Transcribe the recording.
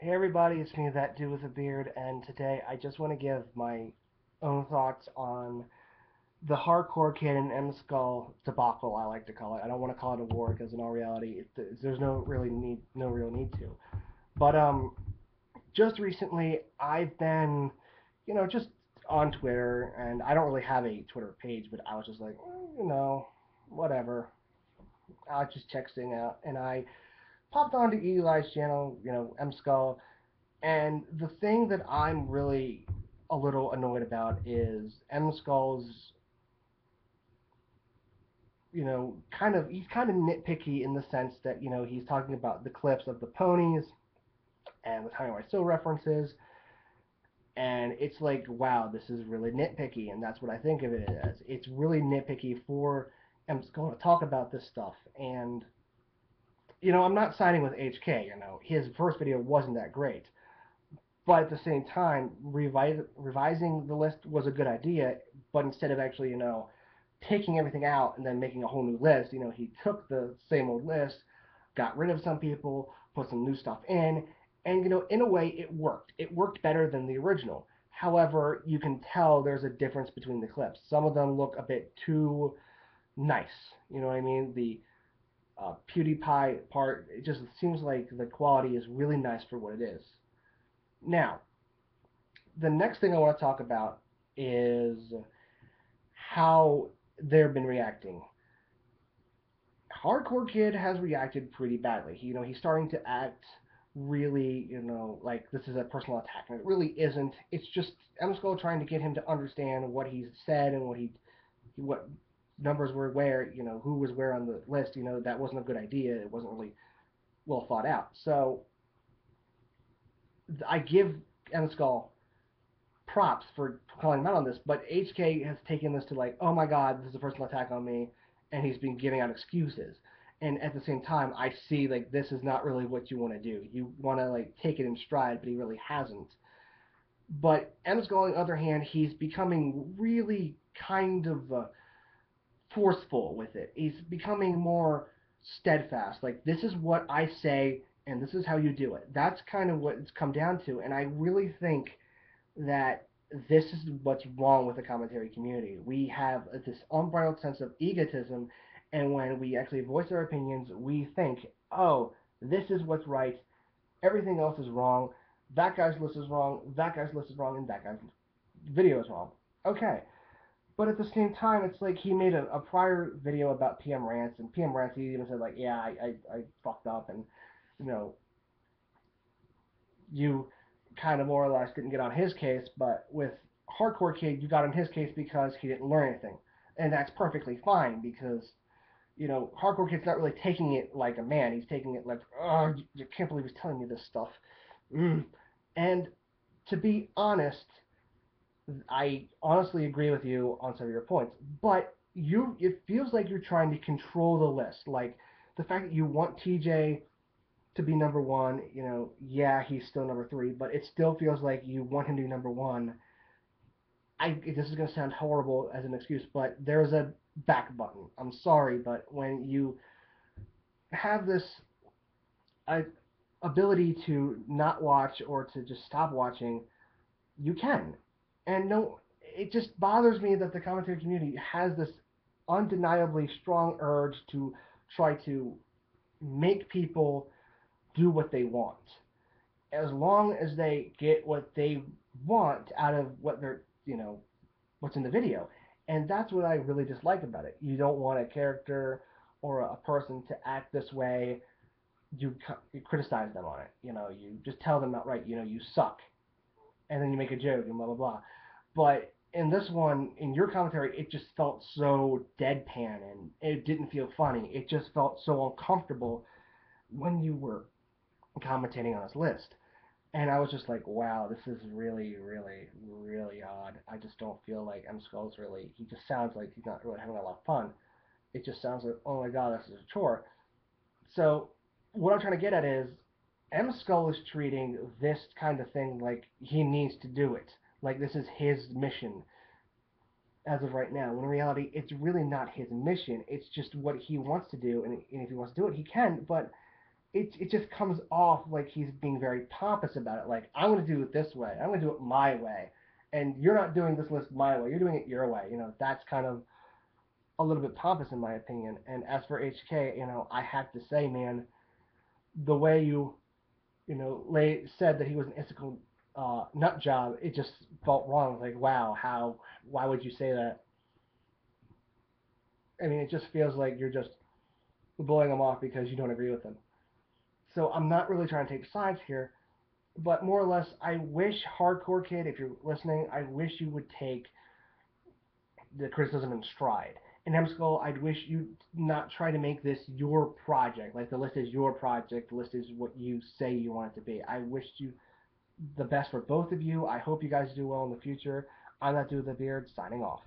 Hey everybody, it's me, that dude with a beard, and today I just want to give my own thoughts on the hardcore kid and M Skull debacle. I like to call it. I don't want to call it a war because in all reality, there's no real need to. But just recently I've been, just on Twitter, and I don't really have a Twitter page, but I was just like, whatever. I was just texting out, and I popped onto Eli's channel, M Skull. And the thing that I'm really a little annoyed about is M Skull's, he's kind of nitpicky in the sense that, he's talking about the clips of the ponies and the Tiny White Still references. And it's like, wow, this is really nitpicky. And that's what I think of it as. It's really nitpicky for M Skull to talk about this stuff. And, I'm not siding with HK. His first video wasn't that great. But at the same time, revising the list was a good idea. But instead of actually, taking everything out and then making a whole new list, he took the same old list, got rid of some people, put some new stuff in, and in a way, it worked. It worked better than the original. However, you can tell there's a difference between the clips. Some of them look a bit too nice. You know what I mean? The PewDiePie part, it just seems like the quality is really nice for what it is. Now, the next thing I want to talk about is how they've been reacting. Hardcore Kid has reacted pretty badly. He's starting to act really, like this is a personal attack, and it really isn't. It's just M Skull trying to get him to understand what he's said and what numbers were where, who was where on the list. That wasn't a good idea. It wasn't really well thought out. So I give M Skull props for calling him out on this, but HK has taken this to like, oh my god, this is a personal attack on me, and he's been giving out excuses. And at the same time, I see like this is not really what you want to do. You want to like take it in stride, but he really hasn't. But Skull, on the other hand, he's becoming really kind of forceful with it. He's becoming more steadfast. Like, this is what I say, and this is how you do it. That's kind of what it's come down to. And I really think that this is what's wrong with the commentary community. We have this unbridled sense of egotism, and when we actually voice our opinions, we think, oh, this is what's right, everything else is wrong, that guy's list is wrong, that guy's list is wrong, and that guy's video is wrong. Okay. But at the same time, it's like he made a prior video about PM Rants, and PM Rants, he even said, like, yeah, I fucked up, and, you know, you kind of more or less didn't get on his case, but with Hardcore Kid, you got on his case because he didn't learn anything. And that's perfectly fine because, Hardcore Kid's not really taking it like a man. He's taking it like, oh, you can't believe he's telling me this stuff. Mm. And to be honest, I honestly agree with you on some of your points, but it feels like you're trying to control the list. Like the fact that you want TJ to be number one, yeah, he's still number three, but it still feels like you want him to be number one. This is going to sound horrible as an excuse, but there's a back button. I'm sorry, but when you have this uh, ability to not watch or to just stop watching, you can. And no, it just bothers me that the commentary community has this undeniably strong urge to try to make people do what they want. As long as they get what they want out of what they're, what's in the video. And that's what I really dislike about it. You don't want a character or a person to act this way. You criticize them on it. You just tell them outright, you suck. And then you make a joke and blah, blah, blah. But in this one, in your commentary, it just felt so deadpan and it didn't feel funny. It just felt so uncomfortable when you were commentating on this list. And I was just like, wow, this is really, really, really odd. I just don't feel like M. Skull's really, he just sounds like he's not really having a lot of fun. It just sounds like, oh my god, this is a chore. So, what I'm trying to get at is, M. Skull is treating this kind of thing like he needs to do it. Like this is his mission as of right now. When in reality, it's really not his mission. It's just what he wants to do. And if he wants to do it, he can. But it just comes off like he's being very pompous about it. Like, I'm going to do it this way. I'm going to do it my way. And you're not doing this list my way. You're doing it your way. That's kind of a little bit pompous in my opinion. And as for HK, I have to say, man, the way said that he was an ethical nut job, it just felt wrong. Like, wow, why would you say that? I mean, it just feels like you're just blowing him off because you don't agree with him. So I'm not really trying to take sides here, but more or less, I wish Hardcore Kid, if you're listening, I wish you would take the criticism in stride. In Hemskull, I'd wish you not try to make this your project. Like, the list is your project, the list is what you say you want it to be. I wish you the best for both of you. I hope you guys do well in the future. I'm that dude with the beard, signing off.